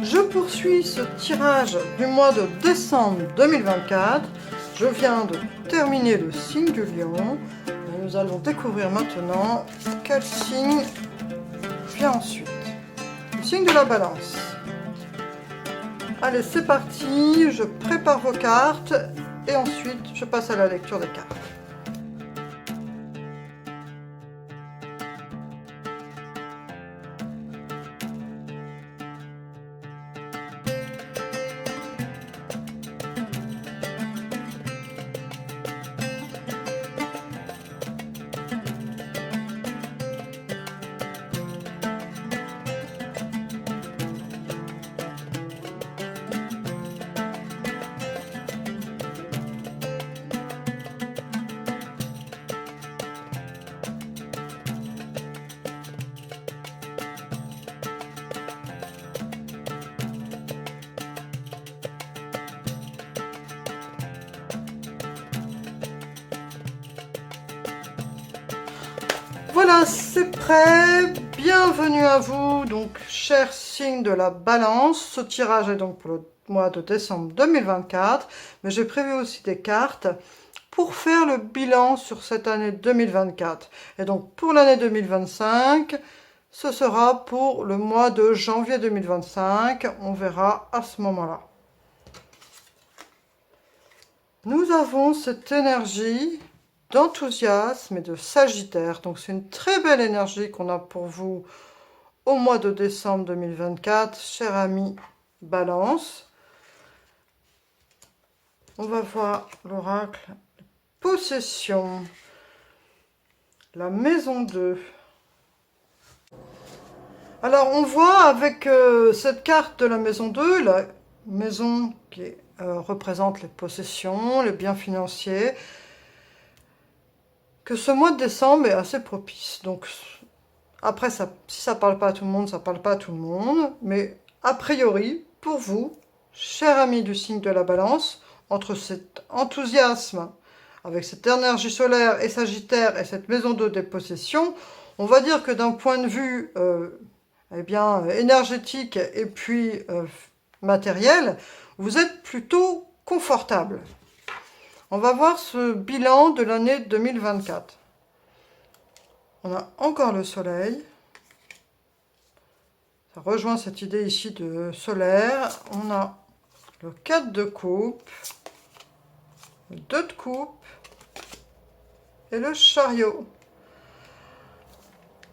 Je poursuis ce tirage du mois de décembre 2024. Je viens de terminer le signe du lion. Et nous allons découvrir maintenant quel signe vient ensuite. Le signe de la balance. Allez, c'est parti. Je prépare vos cartes et ensuite je passe à la lecture des cartes. Voilà, c'est prêt. Bienvenue à vous, donc, cher signe de la balance. Ce tirage est donc pour le mois de décembre 2024, mais j'ai prévu aussi des cartes pour faire le bilan sur cette année 2024. Et donc, pour l'année 2025, ce sera pour le mois de janvier 2025. On verra à ce moment-là. Nous avons cette énergie d'enthousiasme et de Sagittaire. Donc c'est une très belle énergie qu'on a pour vous au mois de décembre 2024, cher ami Balance. On va voir l'oracle Possession, la maison 2. Alors on voit avec cette carte de la maison 2, la maison qui représente les possessions, les biens financiers, que ce mois de décembre est assez propice. Donc, après, ça, si ça ne parle pas à tout le monde, ça ne parle pas à tout le monde. Mais a priori, pour vous, chers amis du signe de la balance, entre cet enthousiasme, avec cette énergie solaire et Sagittaire et cette maison de dépossession, on va dire que d'un point de vue eh bien, énergétique et puis matériel, vous êtes plutôt confortable. On va voir ce bilan de l'année 2024. On a encore le soleil. Ça rejoint cette idée ici de solaire. On a le 4 de coupe, le 2 de coupe et le chariot.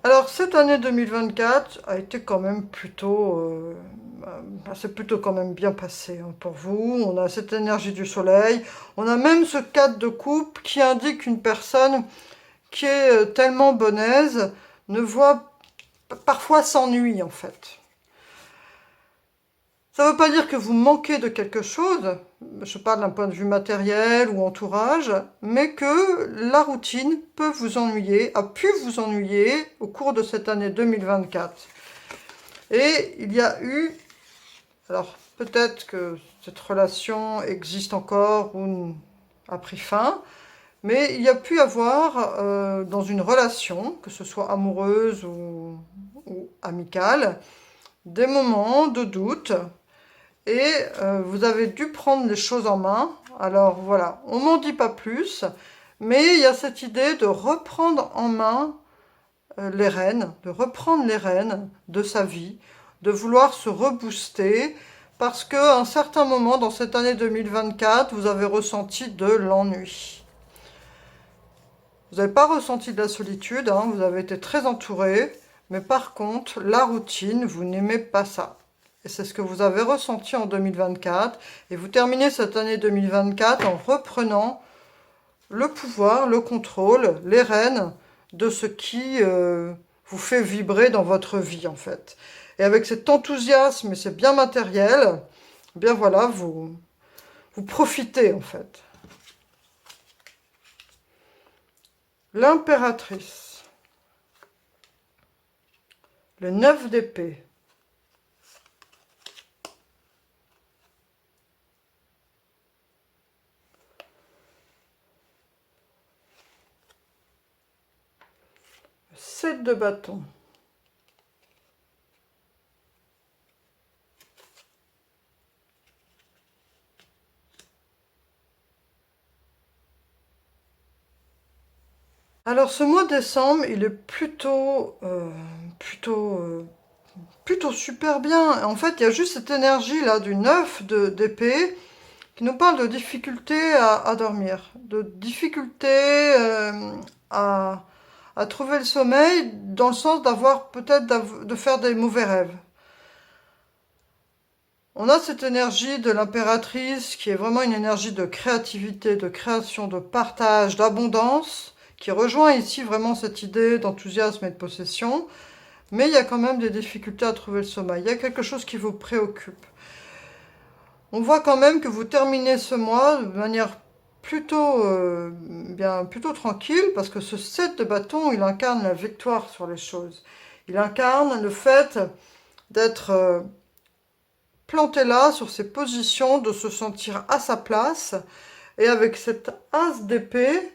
Alors cette année 2024 a été quand même plutôt... c'est plutôt quand même bien passé hein, pour vous. On a cette énergie du soleil. On a même ce 4 de coupe qui indique une personne qui est tellement bonnaise, ne voit parfois s'ennuie en fait. Ça ne veut pas dire que vous manquez de quelque chose, je parle d'un point de vue matériel ou entourage, mais que la routine peut vous ennuyer, a pu vous ennuyer au cours de cette année 2024. Et il y a eu, alors peut-être que cette relation existe encore ou a pris fin, mais il y a pu avoir dans une relation, que ce soit amoureuse ou amicale, des moments de doute et vous avez dû prendre les choses en main. Alors voilà, on n'en dit pas plus, mais il y a cette idée de reprendre en main les rênes, de reprendre les rênes de sa vie, de vouloir se rebooster, parce qu'à un certain moment dans cette année 2024, vous avez ressenti de l'ennui. Vous n'avez pas ressenti de la solitude, hein, vous avez été très entouré, mais par contre, la routine, vous n'aimez pas ça. Et c'est ce que vous avez ressenti en 2024. Et vous terminez cette année 2024 en reprenant le pouvoir, le contrôle, les rênes de ce qui vous fait vibrer dans votre vie, en fait. Et avec cet enthousiasme, et c'est bien matériel, eh bien voilà, vous profitez, en fait. L'impératrice. Le 9 d'épée. Le 7 de bâton. Alors ce mois de décembre, il est plutôt super bien. En fait, il y a juste cette énergie là du 9 d'épée qui nous parle de difficulté à dormir, de difficulté à, à trouver le sommeil, dans le sens d'avoir peut-être de faire des mauvais rêves. On a cette énergie de l'impératrice qui est vraiment une énergie de créativité, de création, de partage, d'abondance, qui rejoint ici vraiment cette idée d'enthousiasme et de possession, mais il y a quand même des difficultés à trouver le sommeil. Il y a quelque chose qui vous préoccupe. On voit quand même que vous terminez ce mois de manière plutôt tranquille, parce que ce 7 de bâton, il incarne la victoire sur les choses. Il incarne le fait d'être planté là, sur ses positions, de se sentir à sa place, et avec cette as d'épée,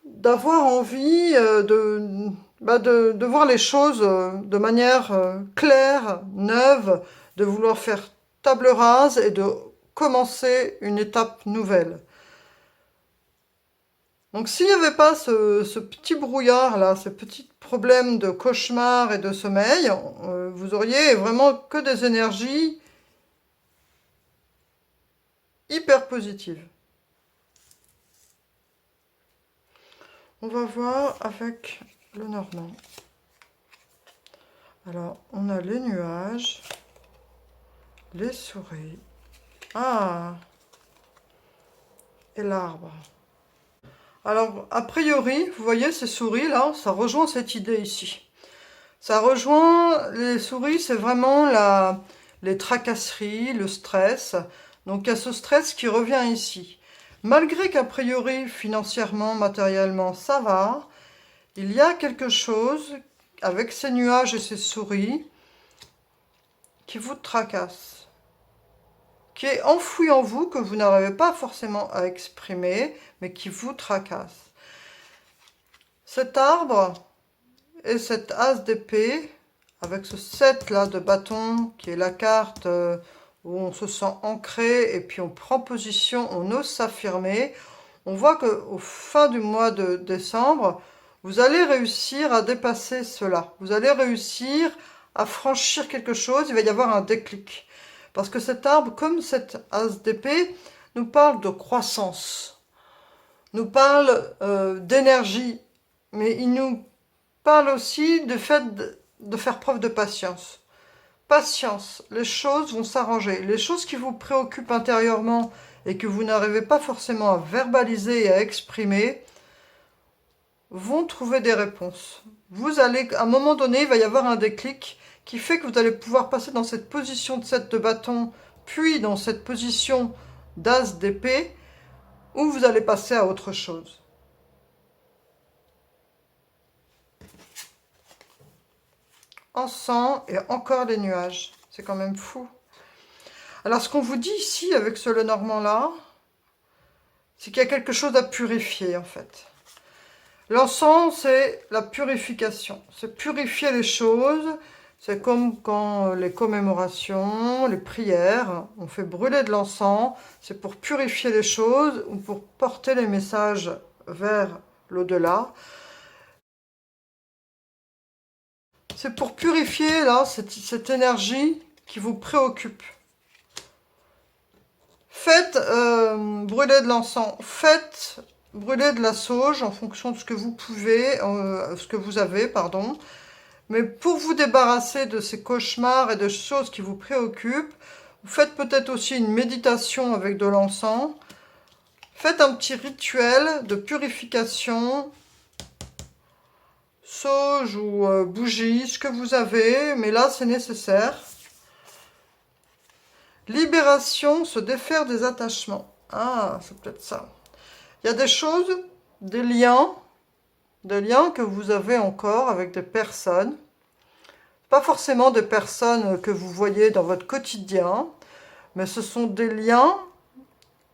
d'avoir envie de voir les choses de manière claire, neuve, de vouloir faire table rase et de commencer une étape nouvelle. Donc s'il n'y avait pas ce petit brouillard là, ces petits problèmes de cauchemar et de sommeil, vous auriez vraiment que des énergies hyper positives. On va voir avec le normand. Alors, on a les nuages, les souris, et l'arbre. Alors, a priori, vous voyez ces souris là, ça rejoint cette idée ici. Ça rejoint, les souris, c'est vraiment les tracasseries, le stress. Donc il y a ce stress qui revient ici. Malgré qu'a priori, financièrement, matériellement, ça va, il y a quelque chose avec ces nuages et ces souris qui vous tracasse, qui est enfoui en vous, que vous n'arrivez pas forcément à exprimer, mais qui vous tracasse. Cet arbre et cette as d'épée, avec ce 7 là de bâton, qui est la carte où on se sent ancré, et puis on prend position, on ose s'affirmer, on voit qu'au fin du mois de décembre, vous allez réussir à dépasser cela. Vous allez réussir à franchir quelque chose, il va y avoir un déclic. Parce que cet arbre, comme cette as d'épée, nous parle de croissance, nous parle d'énergie, mais il nous parle aussi du fait de faire preuve de patience. Patience, les choses vont s'arranger. Les choses qui vous préoccupent intérieurement et que vous n'arrivez pas forcément à verbaliser et à exprimer, vont trouver des réponses. Vous allez, à un moment donné, il va y avoir un déclic qui fait que vous allez pouvoir passer dans cette position de 7 de bâton, puis dans cette position d'as d'épée, où vous allez passer à autre chose. En sang et encore des nuages. C'est quand même fou. Alors ce qu'on vous dit ici avec ce Lenormand là, c'est qu'il y a quelque chose à purifier en fait. L'encens, c'est la purification. C'est purifier les choses. C'est comme quand les commémorations, les prières, on fait brûler de l'encens. C'est pour purifier les choses ou pour porter les messages vers l'au-delà. C'est pour purifier là cette énergie qui vous préoccupe. Faites brûler de l'encens. Faites brûler de la sauge en fonction de ce que vous pouvez, ce que vous avez, pardon. Mais pour vous débarrasser de ces cauchemars et de choses qui vous préoccupent, vous faites peut-être aussi une méditation avec de l'encens. Faites un petit rituel de purification, sauge ou bougie, ce que vous avez, mais là c'est nécessaire. Libération, se défaire des attachements. Ah, c'est peut-être ça. Il y a des choses, des liens que vous avez encore avec des personnes. Pas forcément des personnes que vous voyez dans votre quotidien, mais ce sont des liens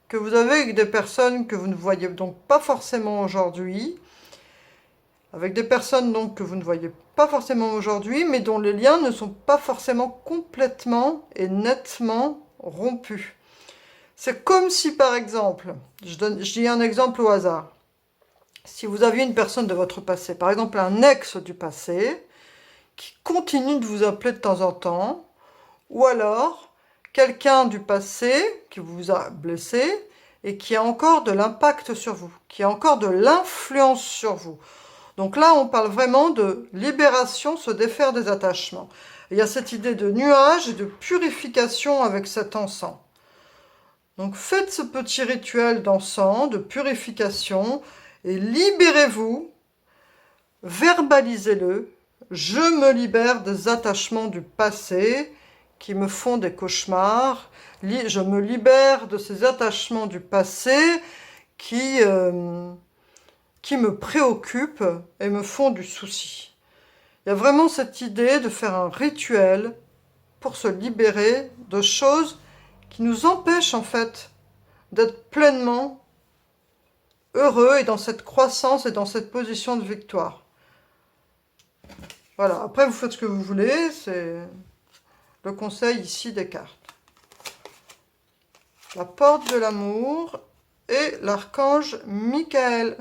que vous avez avec des personnes que vous ne voyez donc pas forcément aujourd'hui, avec des personnes donc que vous ne voyez pas forcément aujourd'hui, mais dont les liens ne sont pas forcément complètement et nettement rompus. C'est comme si, par exemple, je dis un exemple au hasard, si vous aviez une personne de votre passé, par exemple un ex du passé, qui continue de vous appeler de temps en temps, ou alors quelqu'un du passé qui vous a blessé et qui a encore de l'impact sur vous, qui a encore de l'influence sur vous. Donc là, on parle vraiment de libération, se défaire des attachements. Et il y a cette idée de nuage et de purification avec cet encens. Donc faites ce petit rituel d'encens, de purification, et libérez-vous, verbalisez-le. Je me libère des attachements du passé qui me font des cauchemars. Je me libère de ces attachements du passé qui me préoccupent et me font du souci. Il y a vraiment cette idée de faire un rituel pour se libérer de choses qui nous empêchent en fait d'être pleinement heureux et dans cette croissance et dans cette position de victoire. Voilà, après vous faites ce que vous voulez, c'est le conseil ici des cartes. La porte de l'amour et l'archange Michael.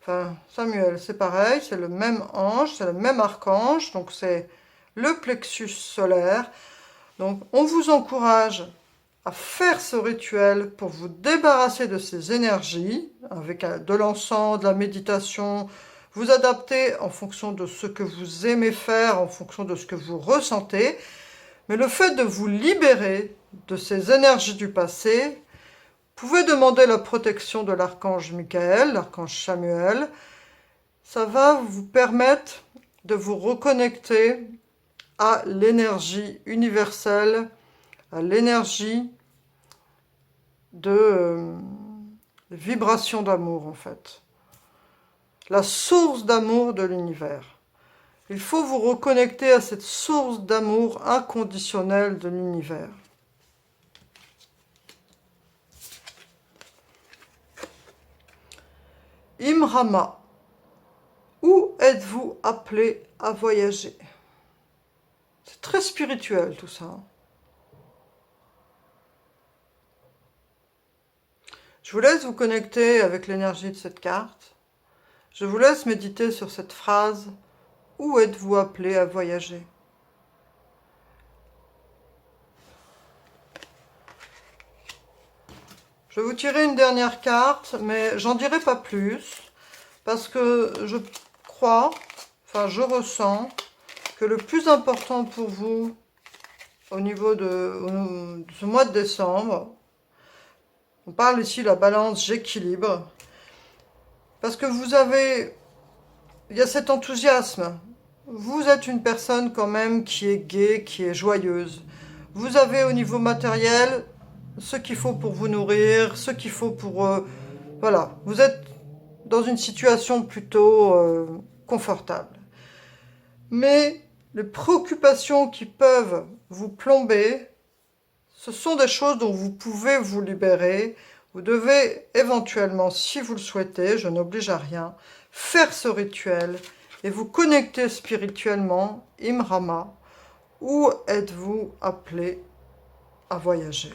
Enfin, Samuel, c'est pareil, c'est le même ange, c'est le même archange, donc c'est le plexus solaire. Donc on vous encourage à faire ce rituel pour vous débarrasser de ces énergies, avec de l'encens, de la méditation, vous adapter en fonction de ce que vous aimez faire, en fonction de ce que vous ressentez. Mais le fait de vous libérer de ces énergies du passé, vous pouvez demander la protection de l'archange Michael, l'archange Samuel. Ça va vous permettre de vous reconnecter à l'énergie universelle, à l'énergie de vibration d'amour en fait. La source d'amour de l'univers. Il faut vous reconnecter à cette source d'amour inconditionnel de l'univers. Imrama, où êtes-vous appelé à voyager? C'est très spirituel tout ça. Je vous laisse vous connecter avec l'énergie de cette carte. Je vous laisse méditer sur cette phrase. Où êtes-vous appelé à voyager? Je vais vous tirer une dernière carte, mais j'en dirai pas plus, parce que je crois, enfin je ressens, que le plus important pour vous, au niveau de ce mois de décembre, on parle ici de la balance j'équilibre, parce que il y a cet enthousiasme. Vous êtes une personne quand même qui est gaie, qui est joyeuse. Vous avez au niveau matériel ce qu'il faut pour vous nourrir, ce qu'il faut pour... voilà, vous êtes dans une situation plutôt confortable. Mais les préoccupations qui peuvent vous plomber, ce sont des choses dont vous pouvez vous libérer. Vous devez éventuellement, si vous le souhaitez, je n'oblige à rien, faire ce rituel et vous connecter spirituellement, Imrama, où êtes-vous appelé à voyager?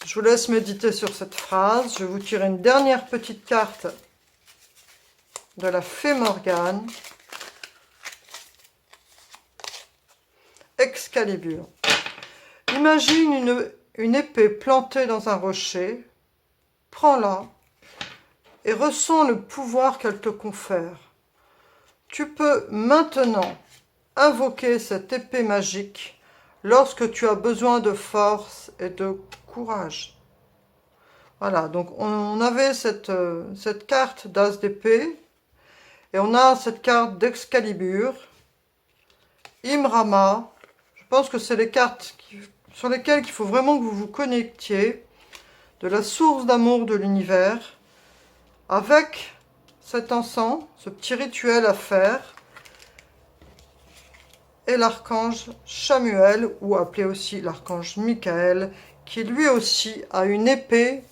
Je vous laisse méditer sur cette phrase. Je vais vous tirer une dernière petite carte de la Fée Morgane. Excalibur. Imagine une épée plantée dans un rocher. Prends-la et ressens le pouvoir qu'elle te confère. Tu peux maintenant invoquer cette épée magique lorsque tu as besoin de force et de courage. Voilà, donc on avait cette carte d'As d'épée et on a cette carte d'Excalibur, Imrama. Je pense que c'est les cartes sur lesquelles il faut vraiment que vous vous connectiez de la source d'amour de l'univers avec cet encens, ce petit rituel à faire, et l'archange Samuel, ou appelé aussi l'archange Michael, qui lui aussi a une épée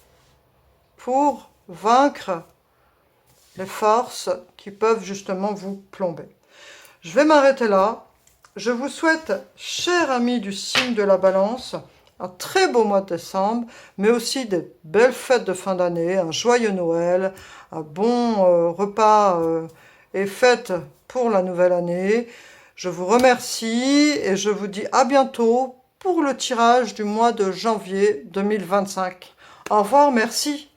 pour vaincre les forces qui peuvent justement vous plomber. Je vais m'arrêter là. Je vous souhaite, chers amis du signe de la balance, un très beau mois de décembre, mais aussi des belles fêtes de fin d'année, un joyeux Noël, un bon repas et fête pour la nouvelle année. Je vous remercie et je vous dis à bientôt pour le tirage du mois de janvier 2025. Au revoir, merci.